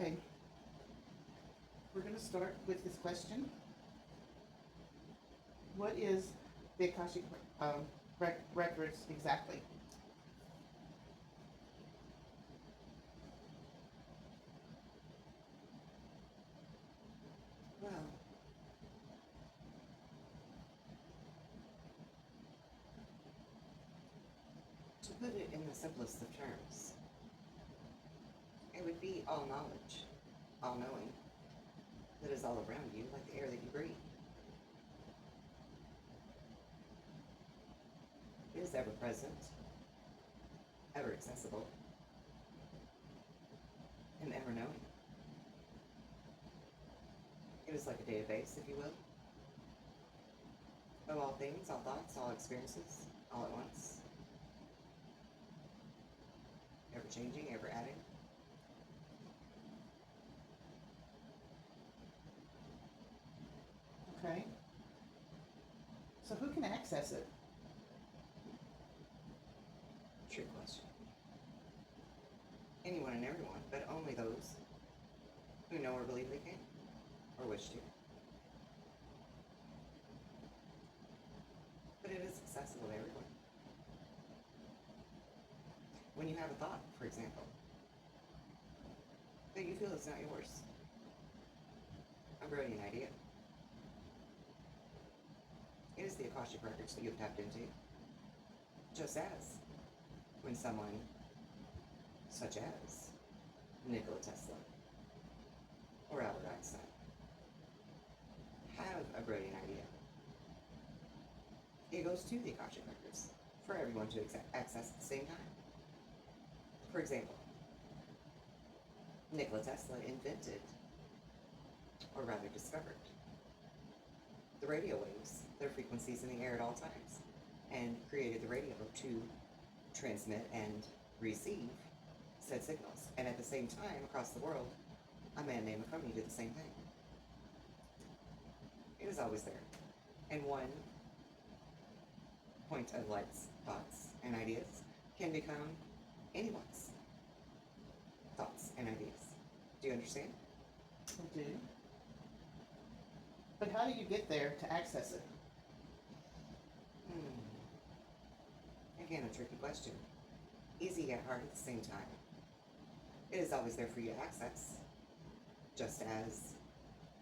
Okay, we're going to start with this question. What is the Akashic records exactly? Well, to put it in the simplest of terms, it would be all knowledge, all knowing, that is all around you, like the air that you breathe. It is ever present, ever accessible, and ever knowing. It is like a database, if you will, of all things, all thoughts, all experiences, all at once, ever changing, ever adding. Okay, so who can access it? Trick question. Anyone and everyone, but only those who know or believe they can, or wish to. But it is accessible to everyone. When you have a thought, for example, that you feel is not yours, a brilliant idea, it is the Akashic records that you have tapped into. Just as when someone, such as Nikola Tesla or Albert Einstein, have a brilliant idea, it goes to the Akashic records for everyone to access at the same time. For example, Nikola Tesla invented, or rather discovered, the radio waves, their frequencies in the air at all times, and created the radio to transmit and receive said signals. And at the same time, across the world, a man named Makoni did the same thing. It is always there. And one point of light's thoughts and ideas can become anyone's thoughts and ideas. Do you understand? I do. But how do you get there to access it? Again, a tricky question. Easy yet hard at the same time. It is always there for you to access, just as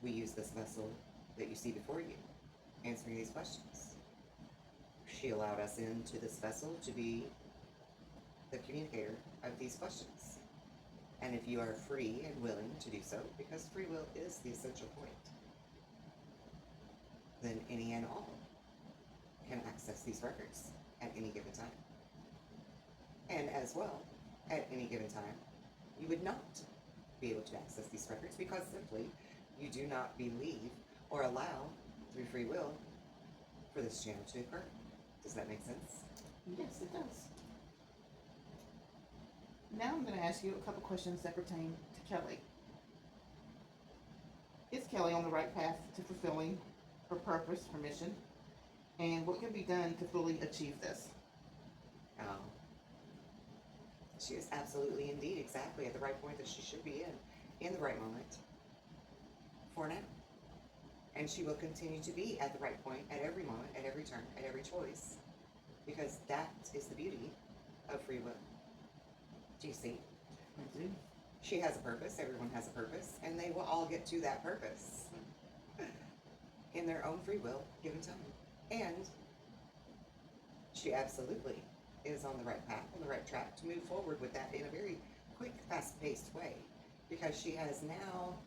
we use this vessel that you see before you, answering these questions. She allowed us into this vessel to be the communicator of these questions. And if you are free and willing to do so, because free will is the essential point, then any and all can access these records at any given time. And as well, at any given time, you would not be able to access these records because simply you do not believe or allow, through free will, for this channel to occur. Does that make sense? Yes, it does. Now I'm going to ask you a couple questions that pertain to Kelly. Is Kelly on the right path to fulfilling her purpose, her mission? And what can be done to fully achieve this? She is absolutely, indeed, exactly at the right point that she should be in the right moment, for now. And she will continue to be at the right point at every moment, at every turn, at every choice, because that is the beauty of free will. Do you see? I do. She has a purpose, everyone has a purpose, and they will all get to that purpose in their own free will, given time. And she absolutely is on the right path, on the right track to move forward with that in a very quick, fast-paced way, because she has now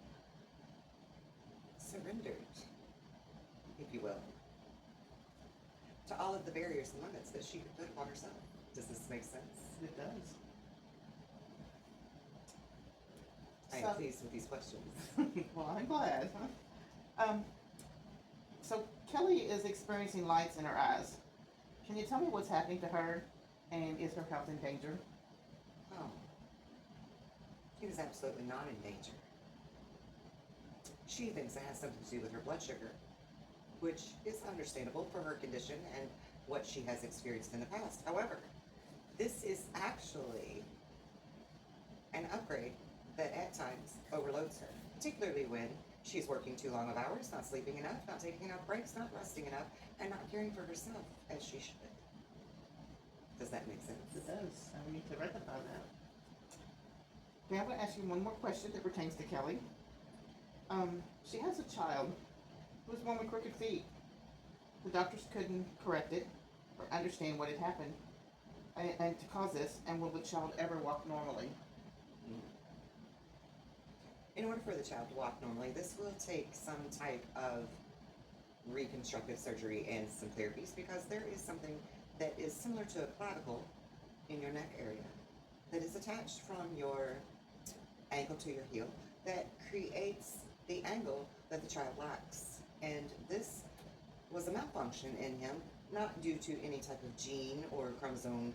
surrendered, if you will, to all of the barriers and limits that she had put upon herself. Does this make sense? It does. I am pleased with these questions. Well, I'm glad. So Kelly is experiencing lights in her eyes. Can you tell me what's happening to her, and is her health in danger? Oh, she is absolutely not in danger. She thinks it has something to do with her blood sugar, which is understandable for her condition and what she has experienced in the past. However, this is actually an upgrade that at times overloads her, particularly when she's working too long of hours, not sleeping enough, not taking enough breaks, not resting enough, and not caring for herself as she should. Does that make sense? It does, and we need to rectify that. Okay, I'm going to ask you one more question that pertains to Kelly. She has a child who was born with crooked feet. The doctors couldn't correct it or understand what had happened and to cause this, and will the child ever walk normally? In order for the child to walk normally, this will take some type of reconstructive surgery and some therapies, because there is something that is similar to a clavicle in your neck area that is attached from your ankle to your heel that creates the angle that the child lacks. And this was a malfunction in him, not due to any type of gene or chromosome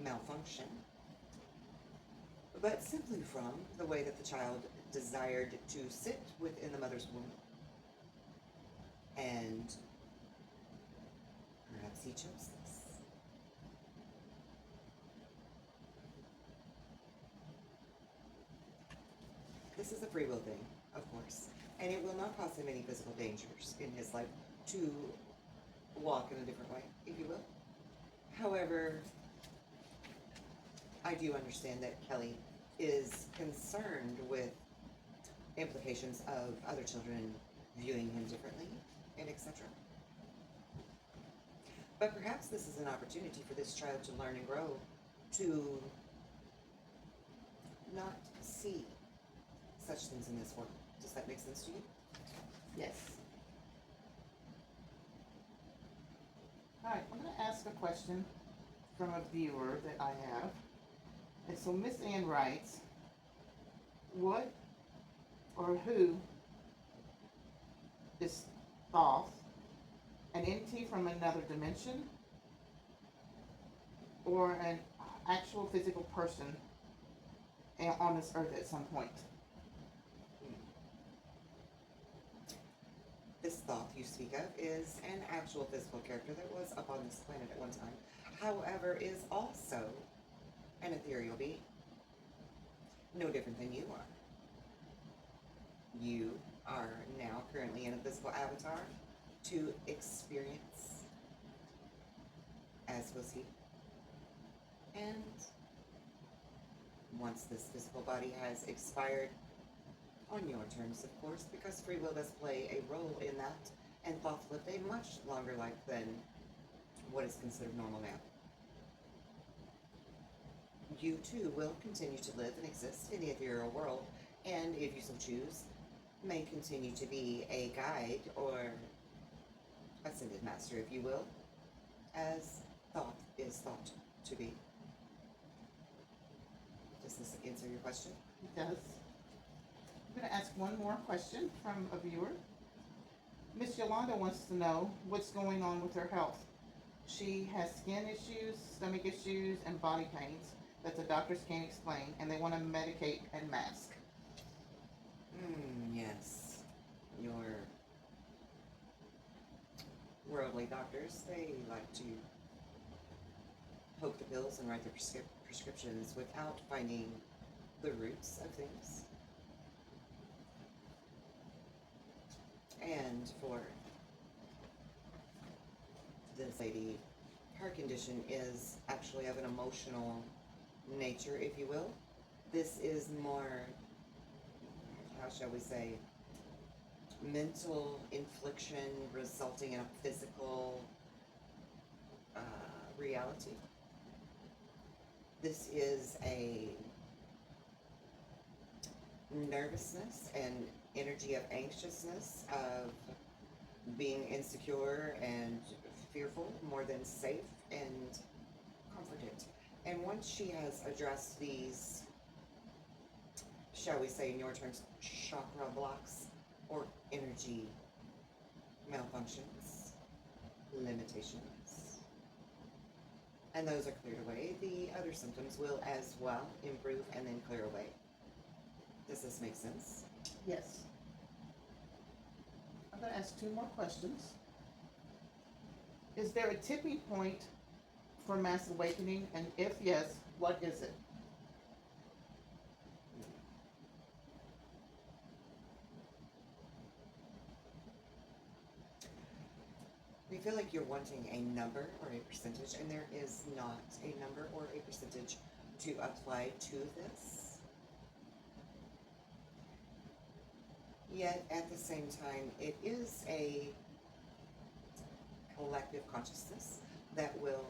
malfunction, but simply from the way that the child desired to sit within the mother's womb. And perhaps he chose this. This is a free will thing, of course, and it will not cause him any physical dangers in his life to walk in a different way, if you will. However, I do understand that Kelly is concerned with implications of other children viewing him differently, and etc. But perhaps this is an opportunity for this child to learn and grow to not see such things in this world. Does that make sense to you? Yes. Alright, I'm going to ask a question from a viewer that I have. And so Miss Ann writes, what or who is Thoth, an entity from another dimension, or an actual physical person on this earth at some point? This Thoth you speak of is an actual physical character that was upon this planet at one time. However, is also an ethereal being. No different than you are. You are now currently in a physical avatar to experience, as was he. And once this physical body has expired, on your terms, of course, because free will does play a role in that, and Thoth lived a much longer life than what is considered normal now. You too will continue to live and exist in the ethereal world, and if you so choose, may continue to be a guide or ascended master, if you will, as Thoth is thought to be. Does this answer your question? It does. I'm going to ask one more question from a viewer. Miss Yolanda wants to know what's going on with her health. She has skin issues, stomach issues, and body pains that the doctors can't explain, and they want to medicate and mask. Yes. Your worldly doctors, they like to poke the pills and write their prescriptions without finding the roots of things. And for this lady, her condition is actually of an emotional nature, if you will. This is more, how shall we say, mental infliction resulting in a physical reality. This is a nervousness and energy of anxiousness, of being insecure and fearful more than safe and comforted. And once she has addressed these, shall we say in your terms, chakra blocks or energy malfunctions, limitations, and those are cleared away, the other symptoms will as well improve and then clear away. Does this make sense? Yes. I'm going to ask two more questions. Is there a tipping point for mass awakening? And if yes, what is it? feel like you're wanting a number or a percentage, and there is not a number or a percentage to apply to this. Yet, at the same time, it is a collective consciousness that will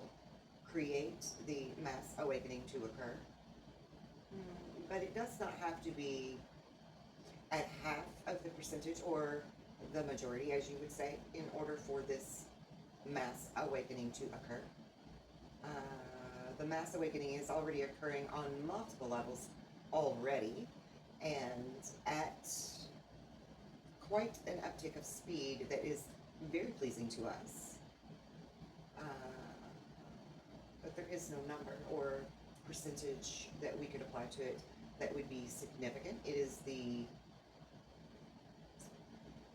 create the mass awakening to occur. But it does not have to be at half of the percentage or the majority, as you would say, in order for this mass awakening to occur. The mass awakening is already occurring on multiple levels already, and at quite an uptick of speed that is very pleasing to us. But there is no number or percentage that we could apply to it that would be significant. It is the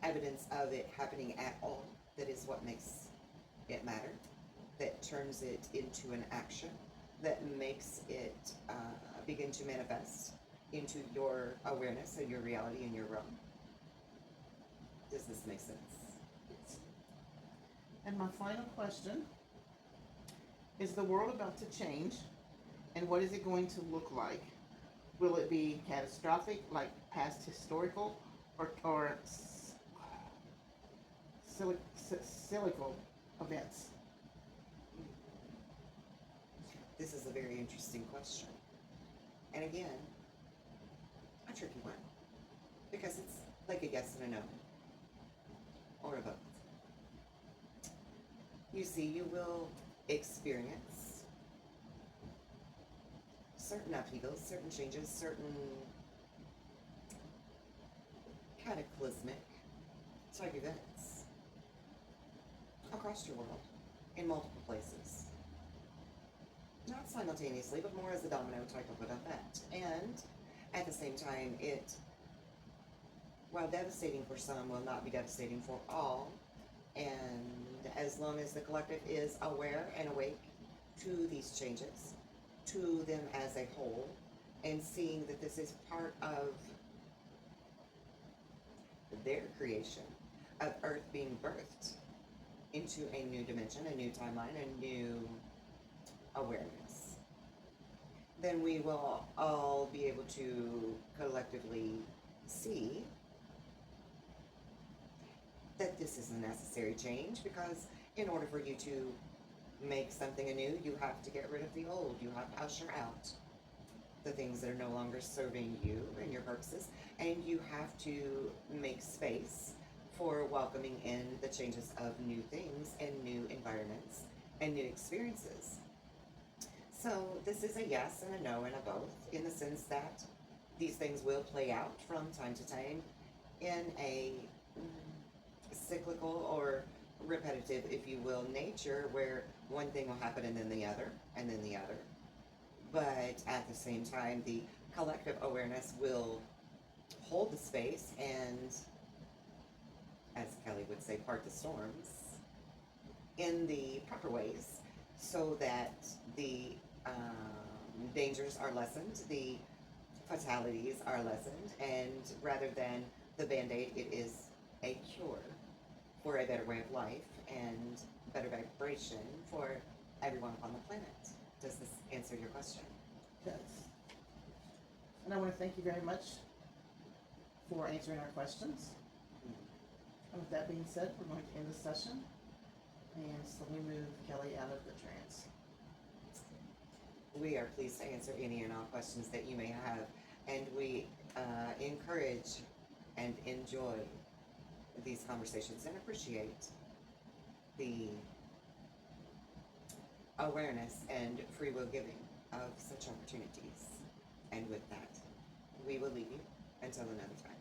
evidence of it happening at all that is what makes it matter, that turns it into an action, that makes it begin to manifest into your awareness and your reality and your realm. Does this make sense? And my final question, is the world about to change, and what is it going to look like? Will it be catastrophic, like past historical, or cyclical events? This is a very interesting question. And again, a tricky one. Because it's like a yes and a no. Or a both. You see, you will experience certain upheavals, certain changes, certain cataclysmic type events across your world in multiple places. Not simultaneously, but more as a domino type of an effect. And at the same time, it, while devastating for some, will not be devastating for all. And as long as the collective is aware and awake to these changes, to them as a whole, and seeing that this is part of their creation, of Earth being birthed into a new dimension, a new timeline, a new awareness, then we will all be able to collectively see that this is a necessary change, because in order for you to make something anew, you have to get rid of the old. You have to usher out the things that are no longer serving you and your purposes, and you have to make space for welcoming in the changes of new things and new environments and new experiences. So this is a yes and a no and a both, in the sense that these things will play out from time to time in a cyclical or repetitive, if you will, nature, where one thing will happen and then the other, and then the other. But at the same time, the collective awareness will hold the space and, as Kelly would say, part the storms in the proper ways, so that the dangers are lessened, the fatalities are lessened, and rather than the Band-Aid, it is a cure for a better way of life and better vibration for everyone upon the planet. Does this answer your question? Yes. And I want to thank you very much for answering our questions. And with that being said, we're going to end the session and slowly move Kelly out of the trance. We are pleased to answer any and all questions that you may have, and we encourage and enjoy these conversations and appreciate the awareness and free will giving of such opportunities. And with that, we will leave you until another time.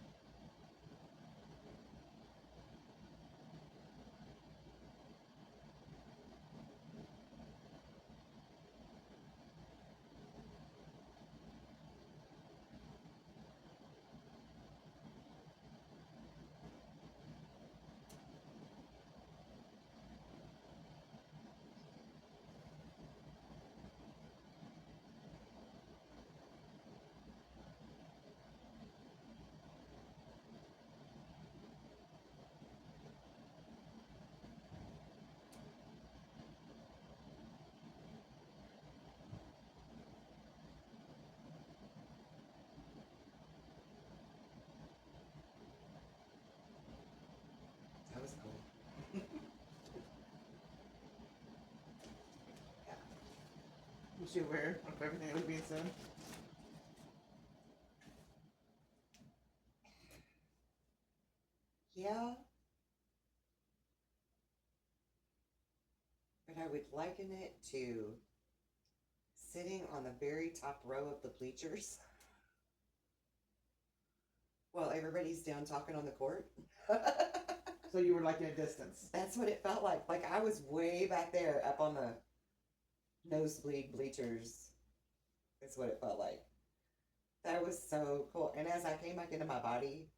Was she aware of everything that was being said? Yeah. But I would liken it to sitting on the very top row of the bleachers while everybody's down talking on the court. So you were like in a distance. That's what it felt like. Like I was way back there up on the nosebleed bleachers. That's what it felt like. That was so cool. And as I came back into my body,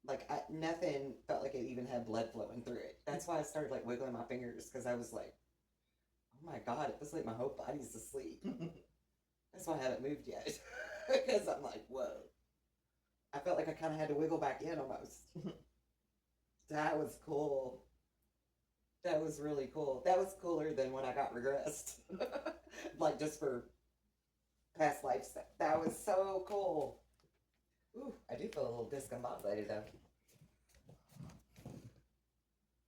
like nothing felt like it even had blood flowing through it. That's why I started like wiggling my fingers, because I was like, oh my God, it feels like my whole body's asleep. That's why I haven't moved yet. Because I'm like, whoa. I felt like I kind of had to wiggle back in almost. That was cool. That was really cool. That was cooler than when I got regressed. Like just for past life stuff. That was so cool. Ooh, I do feel a little discombobulated though.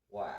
Wow.